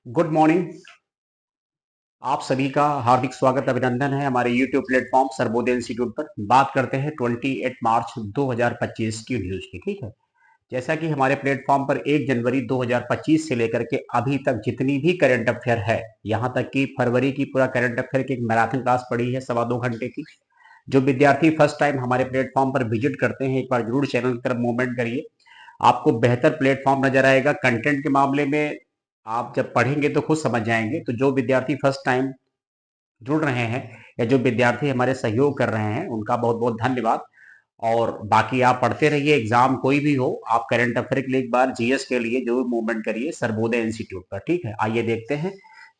Good morning. आप सभी का हार्दिक स्वागत अभिनंदन है हमारे YouTube प्लेटफॉर्म सर्वोदय इंस्टीट्यूट पर। बात करते हैं 28 मार्च 2025 की न्यूज की। ठीक है, जैसा कि हमारे प्लेटफॉर्म पर 1 जनवरी 2025 से लेकर के अभी तक जितनी भी करंट अफेयर है, यहां तक कि फरवरी की पूरा करंट अफेयर की एक मैराथन क्लास पड़ी है 2.25 घंटे की। जो विद्यार्थी फर्स्ट टाइम हमारे प्लेटफॉर्म पर विजिट करते हैं, एक बार जरूर चैनल की तरफ मूवमेंट करिए। आपको बेहतर प्लेटफॉर्म नजर आएगा। कंटेंट के मामले में आप जब पढ़ेंगे तो खुद समझ जाएंगे। तो जो विद्यार्थी फर्स्ट टाइम जुड़ रहे हैं या जो विद्यार्थी हमारे सहयोग कर रहे हैं, उनका बहुत बहुत धन्यवाद। और बाकी आप पढ़ते रहिए। एग्जाम कोई भी हो, आप करंट अफेयर के लिए एक बार जीएस के लिए जरूर मूवमेंट करिए सर्वोदय इंस्टीट्यूट पर। ठीक है, आइए देखते हैं।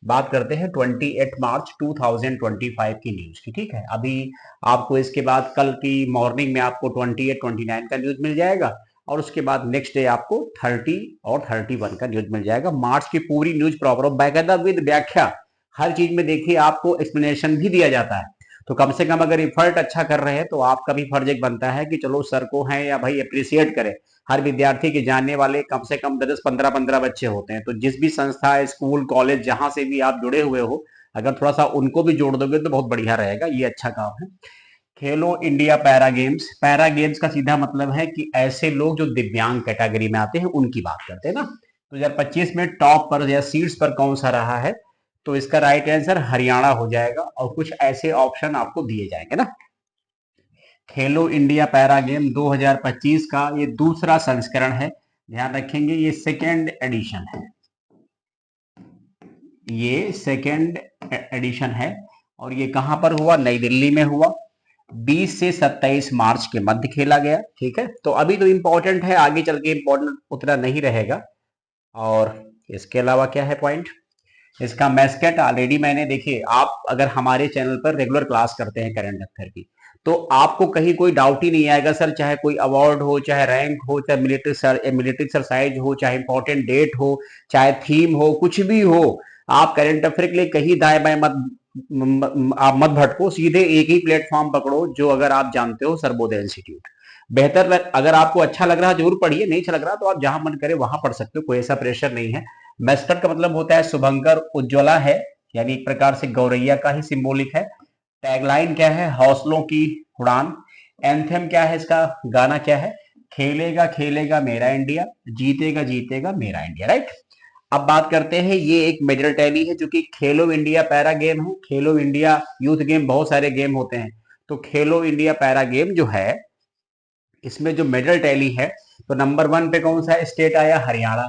बात करते हैं 28 मार्च 2025 की न्यूज की। ठीक है, अभी आपको इसके बाद कल की मॉर्निंग में आपको 28 29 का न्यूज मिल जाएगा, और उसके बाद नेक्स्ट डे आपको 30 और 31 का न्यूज मिल जाएगा। मार्च की पूरी न्यूज प्रॉपर बाकायदा विद व्याख्या, हर चीज में देखिए आपको एक्सप्लेनेशन भी दिया जाता है। तो कम से कम अगर इफर्ट अच्छा कर रहे हैं तो आपका भी फर्ज एक बनता है कि चलो सर को है या भाई अप्रिसिएट करें। हर विद्यार्थी के जानने वाले कम से कम 10 15 15 बच्चे होते हैं। तो जिस भी संस्था, स्कूल, कॉलेज, जहां से भी आप जुड़े हुए हो, अगर थोड़ा सा उनको भी जोड़ दोगे तो बहुत बढ़िया रहेगा। ये अच्छा काम है। खेलो इंडिया पैरा गेम्स का सीधा मतलब है कि ऐसे लोग जो दिव्यांग कैटेगरी में आते हैं उनकी बात करते हैं ना। 2025 में टॉप पर या सीट्स पर कौन सा रहा है, तो इसका राइट आंसर हरियाणा हो जाएगा। और कुछ ऐसे ऑप्शन आपको दिए जाएंगे ना। खेलो इंडिया पैरा गेम 2025 का ये दूसरा संस्करण है। ध्यान रखेंगे, ये सेकेंड एडिशन है। ये सेकेंड एडिशन है। और ये कहां पर हुआ? नई दिल्ली में हुआ। 20 से 27 मार्च के मध्य खेला गया। ठीक है, तो अभी तो इंपॉर्टेंट है, आगे चल के इंपॉर्टेंट उतना नहीं रहेगा। और इसके अलावा क्या है पॉइंट? इसका मैस्केट ऑलरेडी मैंने, देखिए आप अगर हमारे चैनल पर रेगुलर क्लास करते हैं करंट अफेयर की, तो आपको कहीं कोई डाउट ही नहीं आएगा सर। चाहे कोई अवार्ड हो, चाहे रैंक हो, चाहे मिलिट्री एक्सरसाइज हो, चाहे इंपॉर्टेंट डेट हो, चाहे थीम हो, कुछ भी हो, आप करंट अफेयर के लिए कहीं दाएं बाएं आप मत भटको। सीधे एक ही प्लेटफॉर्म पकड़ो जो अगर आप जानते हो, सर्वोदय इंस्टीट्यूट। बेहतर अगर आपको अच्छा लग रहा है जरूर पढ़िए, नहीं अच्छा लग रहा तो आप जहां मन करे वहां पढ़ सकते हो, कोई ऐसा प्रेशर नहीं है। मैस्कट का मतलब होता है शुभंकर उज्ज्वला है, यानी एक प्रकार से गौरैया का ही सिंबॉलिक है। टैगलाइन क्या है? हौसलों की उड़ान। एंथम क्या है इसका? गाना क्या है? खेलेगा खेलेगा मेरा इंडिया, जीतेगा जीतेगा मेरा इंडिया। राइट। अब बात करते हैं, ये एक मेडल टैली है जो कि खेलो इंडिया पैरा गेम है। खेलो इंडिया यूथ गेम, बहुत सारे गेम होते हैं, तो खेलो इंडिया पैरा गेम जो है, इसमें जो मेडल टैली है, तो नंबर 1 पे कौन सा स्टेट आया? हरियाणा।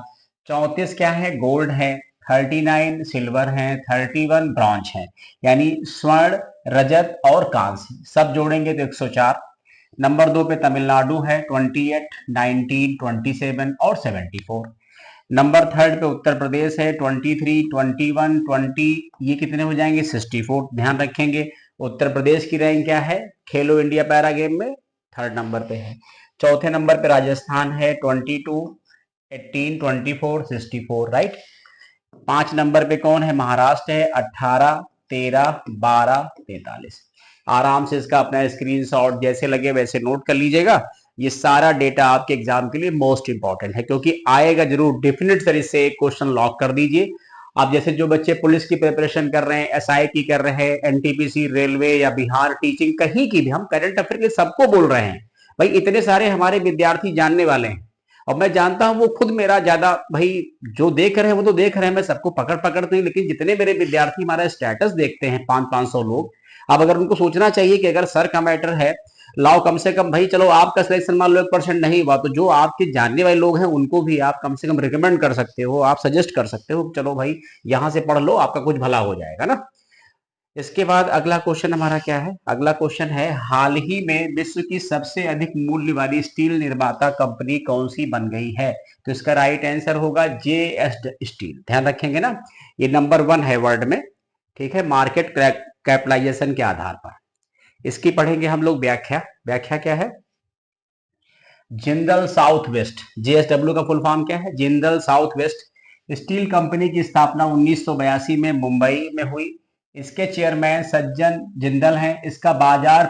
34 क्या है? गोल्ड है। 39 सिल्वर है। 31 ब्रॉन्ज है। यानी स्वर्ण, रजत और कांस्य सब जोड़ेंगे तो 104। नंबर 2 पे तमिलनाडु है, 28, 19, 27 और 74। नंबर 3 पे उत्तर प्रदेश है, 23, 21, 20। ये कितने हो जाएंगे? 64। ध्यान रखेंगे, उत्तर प्रदेश की रैंक क्या है खेलो इंडिया पैरा गेम में? 3rd नंबर पे है। चौथे नंबर पे राजस्थान है, 22, 18, 24, 64। राइट। 5 नंबर पे कौन है? महाराष्ट्र है, 18, 13, 12, 43। आराम से इसका अपना स्क्रीनशॉट जैसे लगे वैसे नोट कर लीजिएगा। ये सारा डेटा आपके एग्जाम के लिए मोस्ट इंपॉर्टेंट है, क्योंकि आएगा जरूर। डेफिनेट तरीके से एक क्वेश्चन लॉक कर दीजिए। आप जैसे जो बच्चे पुलिस की प्रिपरेशन कर रहे हैं, एसआई की कर रहे हैं, एनटीपीसी, रेलवे या बिहार टीचिंग, कहीं की भी, हम करंट अफेयर के सबको बोल रहे हैं भाई। इतने सारे हमारे विद्यार्थी जानने वाले हैं, और मैं जानता हूं वो खुद मेरा ज्यादा भाई, जो देख रहे हैं वो तो देख रहे हैं, मैं सबको पकड़ पकड़ नहीं, लेकिन जितने मेरे विद्यार्थी हमारा स्टेटस देखते हैं, 500 लोग, अब अगर उनको सोचना चाहिए कि अगर सर का मैटर है, लाओ कम से कम भाई, चलो आपका सिलेक्शन मान लो 1% नहीं हुआ, तो जो आपके जानने वाले लोग हैं उनको भी आप कम से कम रिकमेंड कर सकते हो, आप सजेस्ट कर सकते हो, चलो भाई यहां से पढ़ लो, आपका कुछ भला हो जाएगा ना। इसके बाद अगला क्वेश्चन हमारा क्या है? अगला क्वेश्चन है, हाल ही में विश्व की सबसे अधिक मूल्य वाली स्टील निर्माता कंपनी कौन सी बन गई है? तो इसका राइट आंसर होगा जेएस स्टील। ध्यान रखेंगे ना, ये नंबर 1 है वर्ल्ड में। ठीक है, मार्केट कैपिटलाइजेशन के आधार पर। इसकी पढ़ेंगे हम लोग व्याख्या। व्याख्या क्या है? जिंदल साउथ वेस्ट, जेएसडब्ल्यू का फुल फॉर्म क्या है? Jindal south west steel company की स्थापना 1982 में मुंबई में हुई। इसके चेयरमैन सज्जन जिंदल हैं। इसका बाजार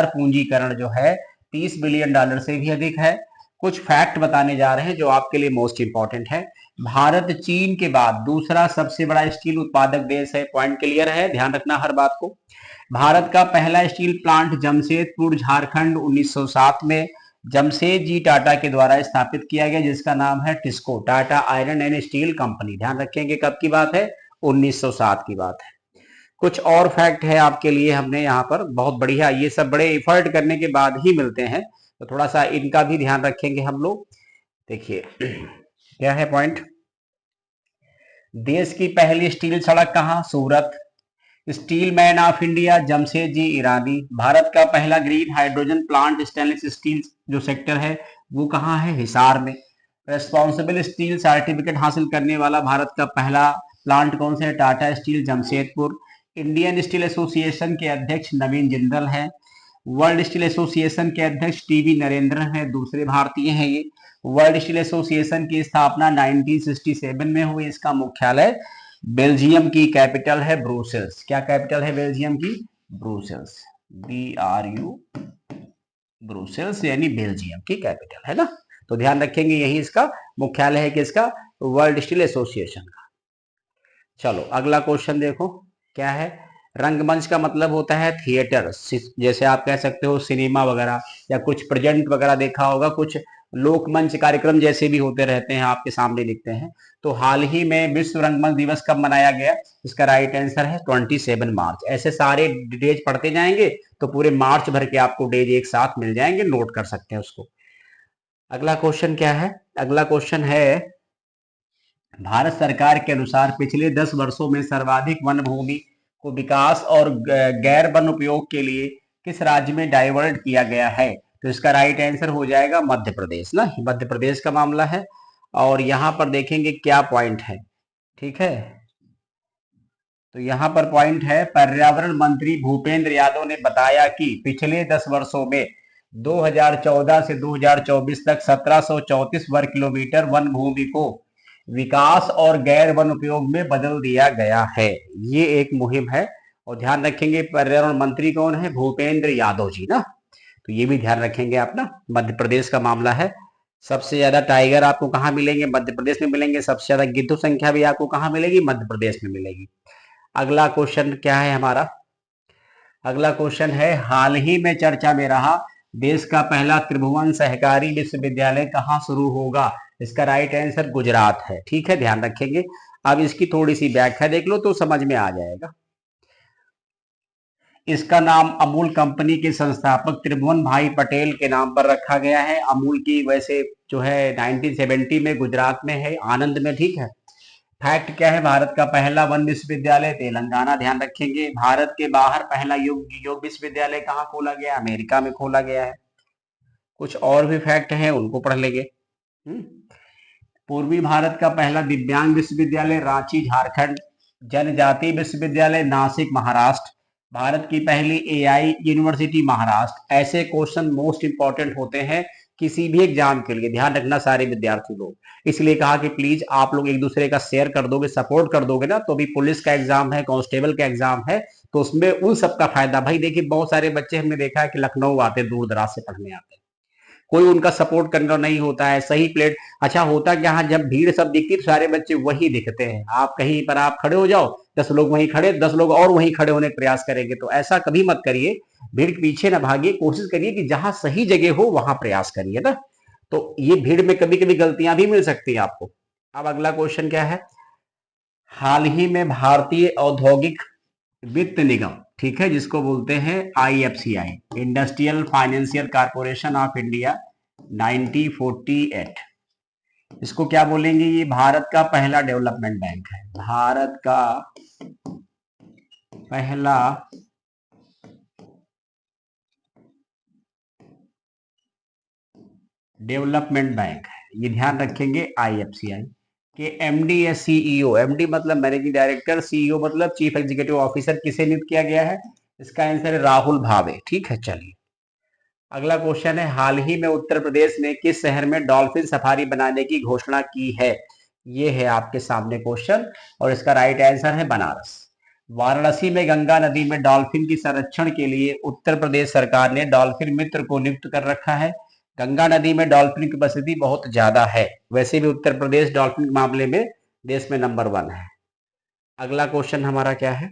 पूंजीकरण जो है $30 बिलियन से भी अधिक है। कुछ फैक्ट बताने जा रहे हैं जो आपके लिए मोस्ट इंपॉर्टेंट है। भारत चीन के बाद दूसरा सबसे बड़ा स्टील उत्पादक देश है। पॉइंट क्लियर है, ध्यान रखना हर बात को। भारत का पहला स्टील प्लांट जमशेदपुर झारखंड 1907 में जमशेद जी टाटा के द्वारा स्थापित किया गया, जिसका नाम है TISCO, Tata iron and steel company. ध्यान रखेंगे कब की बात है, 1907 की बात है। कुछ और फैक्ट है आपके लिए हमने यहाँ पर, बहुत बढ़िया, ये सब बड़े एफर्ट करने के बाद ही मिलते हैं, तो थोड़ा सा इनका भी ध्यान रखेंगे हम लोग। देखिए क्या है पॉइंट, देश की पहली स्टील सड़क कहाँ, Surat. Steel man of India Jamshed ji Irani. भारत का पहला green hydrogen plant stainless steel जो सेक्टर है वो कहाँ है, हिसार में। रेस्पॉन्सिबल स्टील सर्टिफिकेट हासिल करने वाला भारत का पहला प्लांट कौन सा है, Tata steel Jamshedpur. Indian steel association के अध्यक्ष नवीन जिंदल है। वर्ल्ड स्टील एसोसिएशन के अध्यक्ष टीवी नरेंद्रन है, दूसरे भारतीय हैं ये। वर्ल्ड स्टील एसोसिएशन की स्थापना 1967 में हुई। इसका मुख्यालय बेल्जियम की कैपिटल है ब्रुसेल्स। क्या कैपिटल है बेल्जियम की, ब्रुसेल्स, BRU, ब्रुसेल्स यानी बेल्जियम की कैपिटल है ना। तो ध्यान रखेंगे यही इसका मुख्यालय है किसका, वर्ल्ड स्टील एसोसिएशन का। चलो अगला क्वेश्चन देखो क्या है। रंगमंच का मतलब होता है थिएटर, जैसे आप कह सकते हो सिनेमा वगैरह, या कुछ प्रेजेंट वगैरह देखा होगा, कुछ लोकमंच कार्यक्रम जैसे भी होते रहते हैं आपके सामने दिखते हैं। तो हाल ही में विश्व रंगमंच दिवस कब मनाया गया, इसका राइट आंसर है 27 मार्च। ऐसे सारे डेज पढ़ते जाएंगे तो पूरे मार्च भर के आपको डेज एक साथ मिल जाएंगे, नोट कर सकते हैं उसको। अगला क्वेश्चन क्या है, अगला क्वेश्चन है भारत सरकार के अनुसार पिछले 10 वर्षों में सर्वाधिक वन भूमि को विकास और गैर वन उपयोग के लिए किस राज्य में डाइवर्ट किया गया है, तो इसका राइट आंसर हो जाएगा मध्य प्रदेश ना, मध्य प्रदेश का मामला है। और यहां पर देखेंगे क्या पॉइंट है, ठीक है। तो यहां पर पॉइंट है, पर्यावरण मंत्री भूपेंद्र यादव ने बताया कि पिछले 10 वर्षों में 2014 से 2024 तक 1734 वर्ग किलोमीटर वन भूमि को विकास और गैर वन उपयोग में बदल दिया गया है। ये एक मुहिम है। और ध्यान रखेंगे पर्यावरण मंत्री कौन है, भूपेंद्र यादव जी ना, तो ये भी ध्यान रखेंगे आप ना, मध्य प्रदेश का मामला है। सबसे ज्यादा टाइगर आपको कहाँ मिलेंगे, मध्य प्रदेश में मिलेंगे। सबसे ज्यादा गिद्धों संख्या भी आपको कहाँ मिलेगी, मध्य प्रदेश में मिलेगी। अगला क्वेश्चन क्या है हमारा, अगला क्वेश्चन है हाल ही में चर्चा में रहा देश का पहला त्रिभुवन सहकारी विश्वविद्यालय कहाँ शुरू होगा, इसका राइट आंसर गुजरात है, ठीक है, ध्यान रखेंगे। अब इसकी थोड़ी सी व्याख्या देख लो तो समझ में आ जाएगा। इसका नाम अमूल कंपनी के संस्थापक त्रिभुवन भाई पटेल के नाम पर रखा गया है। अमूल की वैसे जो है 1970 में गुजरात में है, आनंद में, ठीक है। फैक्ट क्या है, भारत का पहला वन विश्वविद्यालय तेलंगाना, ध्यान रखेंगे। भारत के बाहर पहला योग विश्वविद्यालय कहाँ खोला गया, अमेरिका में खोला गया है। कुछ और भी फैक्ट हैं उनको पढ़ लेंगे। पूर्वी भारत का पहला दिव्यांग विश्वविद्यालय रांची झारखंड। जनजातीय विश्वविद्यालय नासिक महाराष्ट्र। भारत की पहली AI यूनिवर्सिटी महाराष्ट्र। ऐसे क्वेश्चन मोस्ट इंपॉर्टेंट होते हैं किसी भी एग्जाम के लिए, ध्यान रखना सारे विद्यार्थी लोग। इसलिए कहा कि प्लीज आप लोग एक दूसरे का शेयर कर दोगे, सपोर्ट कर दोगे ना, तो भी पुलिस का एग्जाम है, कांस्टेबल का एग्जाम है, तो उसमें उन सबका फायदा। भाई देखिए बहुत सारे बच्चे हमने देखा है कि लखनऊ आते, दूर दराज से पढ़ने आते हैं, कोई उनका सपोर्ट करना नहीं होता है, सही प्लेट। अच्छा होता क्या है, जब भीड़ सब दिखती तो सारे बच्चे वही दिखते हैं। आप कहीं पर आप खड़े हो जाओ, 10 लोग वहीं खड़े, 10 लोग और वहीं खड़े होने का प्रयास करेंगे। तो ऐसा कभी मत करिए, भीड़ के पीछे ना भागिए, कोशिश करिए कि जहां सही जगह हो वहां प्रयास करिए ना। तो ये भीड़ में कभी कभी गलतियां भी मिल सकती है आपको। अब अगला क्वेश्चन क्या है, हाल ही में भारतीय औद्योगिक वित्त निगम, ठीक है, जिसको बोलते हैं IFCI, industrial financial corporation of India, 1948, इसको क्या बोलेंगे, ये भारत का पहला डेवलपमेंट बैंक है। भारत का पहला डेवलपमेंट बैंक है, ये ध्यान रखेंगे। IFCI के MD या CEO, MD मतलब मैनेजिंग डायरेक्टर, CEO मतलब चीफ एग्जीक्यूटिव ऑफिसर, किसे नियुक्त किया गया है, इसका आंसर है राहुल भावे, ठीक है। चलिए अगला क्वेश्चन है, हाल ही में उत्तर प्रदेश में किस शहर में डॉल्फिन सफारी बनाने की घोषणा की है, ये है आपके सामने क्वेश्चन, और इसका राइट आंसर है बनारस। वाराणसी में गंगा नदी में डॉल्फिन की संरक्षण के लिए उत्तर प्रदेश सरकार ने डॉल्फिन मित्र को नियुक्त कर रखा है। गंगा नदी में डॉल्फिन की उपस्थिति बहुत ज्यादा है। वैसे भी उत्तर प्रदेश डॉल्फिन के मामले में देश में नंबर 1 है। अगला क्वेश्चन हमारा क्या है,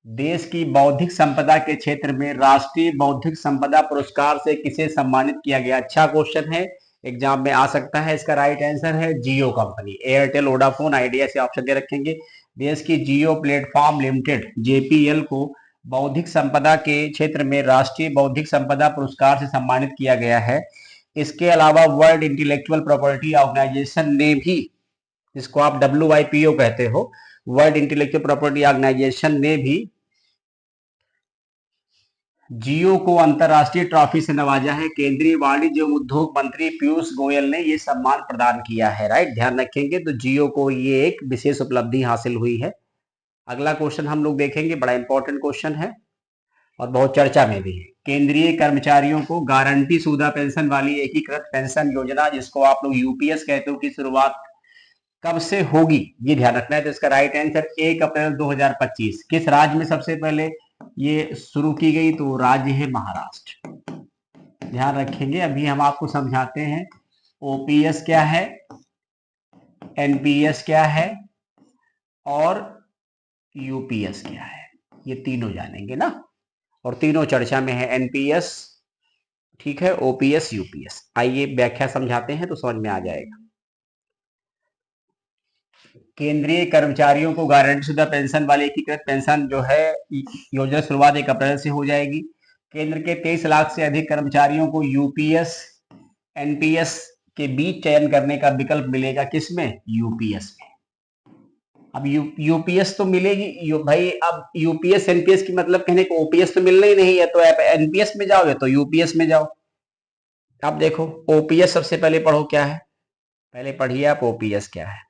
देश की बौद्धिक संपदा के क्षेत्र में राष्ट्रीय बौद्धिक संपदा पुरस्कार से किसे सम्मानित किया गया। अच्छा क्वेश्चन है, एग्जाम में आ सकता है। इसका राइट आंसर है जियो कंपनी, एयरटेल, वोडाफोन, आइडिया से ऑप्शन दे रखेंगे। देश की जियो प्लेटफॉर्म लिमिटेड जेपीएल को बौद्धिक संपदा के क्षेत्र में राष्ट्रीय बौद्धिक संपदा पुरस्कार से सम्मानित किया गया है। इसके अलावा वर्ल्ड इंटेलेक्चुअल प्रॉपर्टी ऑर्गेनाइजेशन ने भी, जिसको आप WIPO कहते हो, वर्ल्ड इंटेलेक्चुअल प्रॉपर्टी ऑर्गेनाइजेशन ने भी जियो को अंतरराष्ट्रीय ट्रॉफी से नवाजा है। केंद्रीय वाणिज्य एवं उद्योग मंत्री पीयूष गोयल ने यह सम्मान प्रदान किया है। राइट, ध्यान रखेंगे। तो जियो को ये एक विशेष उपलब्धि हासिल हुई है। अगला क्वेश्चन हम लोग देखेंगे, बड़ा इंपॉर्टेंट क्वेश्चन है और बहुत चर्चा में भी है। केंद्रीय कर्मचारियों को गारंटी सुविधा पेंशन वाली एकीकृत पेंशन योजना, जिसको आप लोग यूपीएस कहते हो, की शुरुआत कब से होगी, ये ध्यान रखना है। तो इसका राइट आंसर 1 अप्रैल 2025। किस राज्य में सबसे पहले ये शुरू की गई, तो राज्य है महाराष्ट्र। ध्यान रखेंगे। अभी हम आपको समझाते हैं ओपीएस क्या है, एनपीएस क्या है और यूपीएस क्या है, ये तीनों जानेंगे ना, और तीनों चर्चा में है। एनपीएस, ठीक है, ओपीएस, यूपीएस। आइए व्याख्या समझाते हैं तो समझ में आ जाएगा। केंद्रीय कर्मचारियों को गारंटी शुदा पेंशन वाली एकीकृत पेंशन जो है योजना शुरुआत 1 अप्रैल से हो जाएगी। केंद्र के 23 लाख से अधिक कर्मचारियों को यूपीएस एनपीएस के बीच चयन करने का विकल्प मिलेगा। किसमें, यूपीएस में। अब यूपीएस तो मिलेगी भाई। अब यूपीएस एनपीएस की मतलब कहने को ओपीएस तो मिलना ही नहीं है, तो आप एनपीएस में जाओगे तो यूपीएस में जाओ। अब देखो ओपीएस सबसे पहले पढ़ो क्या है, पहले पढ़िए आप ओपीएस क्या है।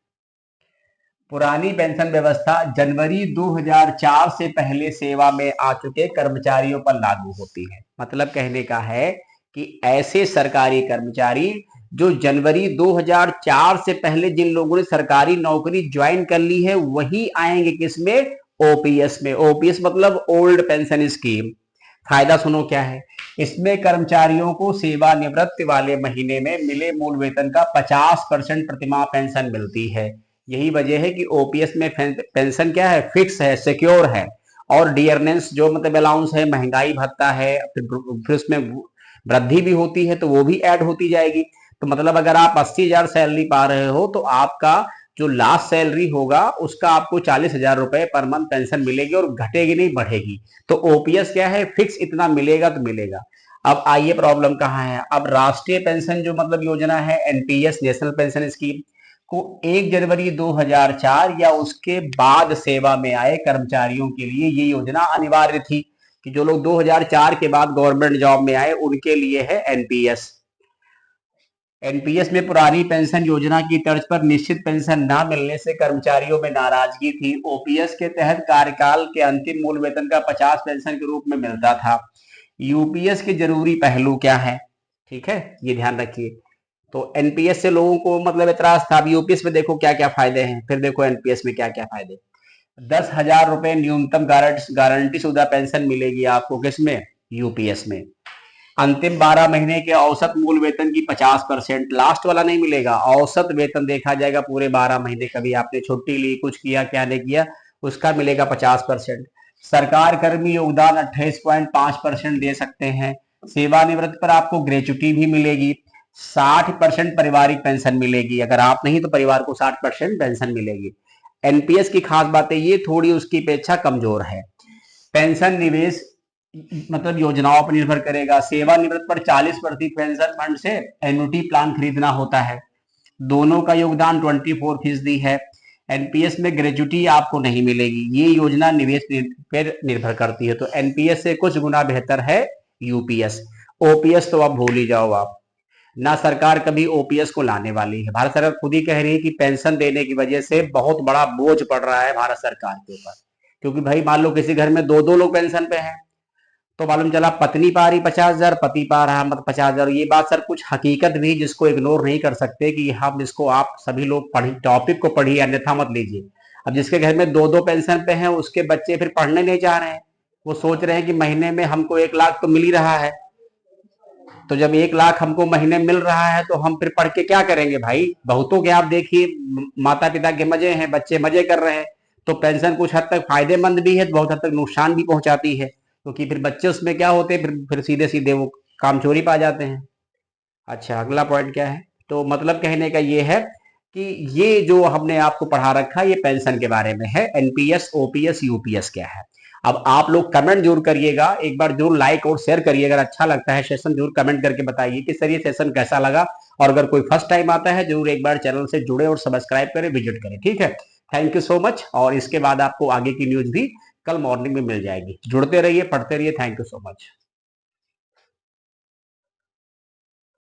पुरानी पेंशन व्यवस्था जनवरी 2004 से पहले सेवा में आ चुके कर्मचारियों पर लागू होती है। मतलब कहने का है कि ऐसे सरकारी कर्मचारी जो जनवरी 2004 से पहले जिन लोगों ने सरकारी नौकरी ज्वाइन कर ली है, वही आएंगे किसमें, ओपीएस में। ओपीएस मतलब ओल्ड पेंशन स्कीम। फायदा सुनो क्या है, इसमें कर्मचारियों को सेवानिवृत्ति वाले महीने में मिले मूल वेतन का 50% प्रतिमाह पेंशन मिलती है। यही वजह है कि ओपीएस में पेंशन क्या है, फिक्स है, सिक्योर है। और डियरनेंस जो मतलब अलाउंस है, महंगाई भत्ता है, फिर उसमें वृद्धि भी होती है तो वो भी ऐड होती जाएगी। तो मतलब अगर आप 80,000 सैलरी पा रहे हो तो आपका जो लास्ट सैलरी होगा उसका आपको 40,000 रुपए पर मंथ पेंशन मिलेगी और घटेगी नहीं, बढ़ेगी। तो ओपीएस क्या है, फिक्स इतना मिलेगा तो मिलेगा। अब आइए प्रॉब्लम कहाँ है। अब राष्ट्रीय पेंशन जो मतलब योजना है, एनपीएस, नेशनल पेंशन स्कीम, को 1 जनवरी 2004 या उसके बाद सेवा में आए कर्मचारियों के लिए ये योजना अनिवार्य थी कि जो लोग 2004 के बाद गवर्नमेंट जॉब में आए उनके लिए है एनपीएस। एनपीएस में पुरानी पेंशन योजना की तर्ज पर निश्चित पेंशन न मिलने से कर्मचारियों में नाराजगी थी। ओपीएस के तहत कार्यकाल के अंतिम मूल वेतन का 50 पेंशन के रूप में मिलता था। यूपीएस के जरूरी पहलू क्या है, ठीक है, ये ध्यान रखिए। तो एनपीएस से लोगों को मतलब इतराज था। अब यूपीएस में देखो क्या क्या फायदे हैं, फिर देखो एनपीएस में क्या क्या फायदे। 10,000 रुपए न्यूनतम गारंटी शुदा पेंशन मिलेगी आपको, किसमें, यूपीएस में। अंतिम 12 महीने के औसत मूल वेतन की 50%, लास्ट वाला नहीं मिलेगा, औसत वेतन देखा जाएगा पूरे 12 महीने, कभी आपने छुट्टी ली, कुछ किया, क्या नहीं किया, उसका मिलेगा 50%। सरकार कर्मी योगदान 28.5% दे सकते हैं। सेवानिवृत्त पर आपको ग्रेचुटी भी मिलेगी। 60% पारिवारिक पेंशन मिलेगी, अगर आप नहीं तो परिवार को 60% पेंशन मिलेगी। एनपीएस की खास बातें ये थोड़ी उसकी अपेक्षा कमजोर है। पेंशन निवेश मतलब योजनाओं पर निर्भर करेगा। सेवानिवृत्त पर 40% पेंशन फंड से एन्युटी प्लान खरीदना होता है। दोनों का योगदान 24% है। एनपीएस में ग्रेजुटी आपको नहीं मिलेगी। ये योजना निवेश पर निर्भर करती है। तो एनपीएस से कुछ गुना बेहतर है यूपीएस। ओपीएस तो अब भूल ही जाओ आप, ना सरकार कभी ओपीएस को लाने वाली है। भारत सरकार खुद ही कह रही है कि पेंशन देने की वजह से बहुत बड़ा बोझ पड़ रहा है भारत सरकार के ऊपर। क्योंकि भाई मान लो किसी घर में दो लोग पेंशन पे हैं, तो मालूम चला पत्नी पा रही 50,000, पति पा रहा मतलब 50,000। ये बात सर कुछ हकीकत भी जिसको इग्नोर नहीं कर सकते कि हम इसको, आप सभी लोग पढ़ी, टॉपिक को पढ़िए, अन्यथा मत लीजिए। अब जिसके घर में दो पेंशन पे हैं उसके बच्चे फिर पढ़ने नहीं चाह रहे हैं, वो सोच रहे हैं कि महीने में हमको 1 लाख तो मिल ही रहा है, तो जब 1 लाख हमको महीने मिल रहा है तो हम फिर पढ़ के क्या करेंगे भाई? बहुतों के आप देखिए माता पिता के मजे हैं, बच्चे मजे कर रहे हैं, तो पेंशन कुछ हद तक फायदेमंद भी है, बहुत हद तक नुकसान भी पहुंचाती है, क्योंकि फिर बच्चे उसमें क्या होते हैं, फिर सीधे सीधे वो काम चोरी पा जाते हैं। अच्छा, अगला पॉइंट क्या है? तो मतलब कहने का ये है कि ये जो हमने आपको पढ़ा रखा है ये पेंशन के बारे में है, एनपीएस ओपीएस यूपीएस क्या है। अब आप लोग कमेंट जरूर करिएगा, एक बार जरूर लाइक और शेयर करिए, अगर अच्छा लगता है सेशन जरूर कमेंट करके बताइए कि सर ये सेशन कैसा लगा, और अगर कोई फर्स्ट टाइम आता है जरूर एक बार चैनल से जुड़े और सब्सक्राइब करें, विजिट करें, ठीक है। थैंक यू सो मच, और इसके बाद आपको आगे की न्यूज भी कल मॉर्निंग में मिल जाएगी। जुड़ते रहिए, पढ़ते रहिए। Thank you so much.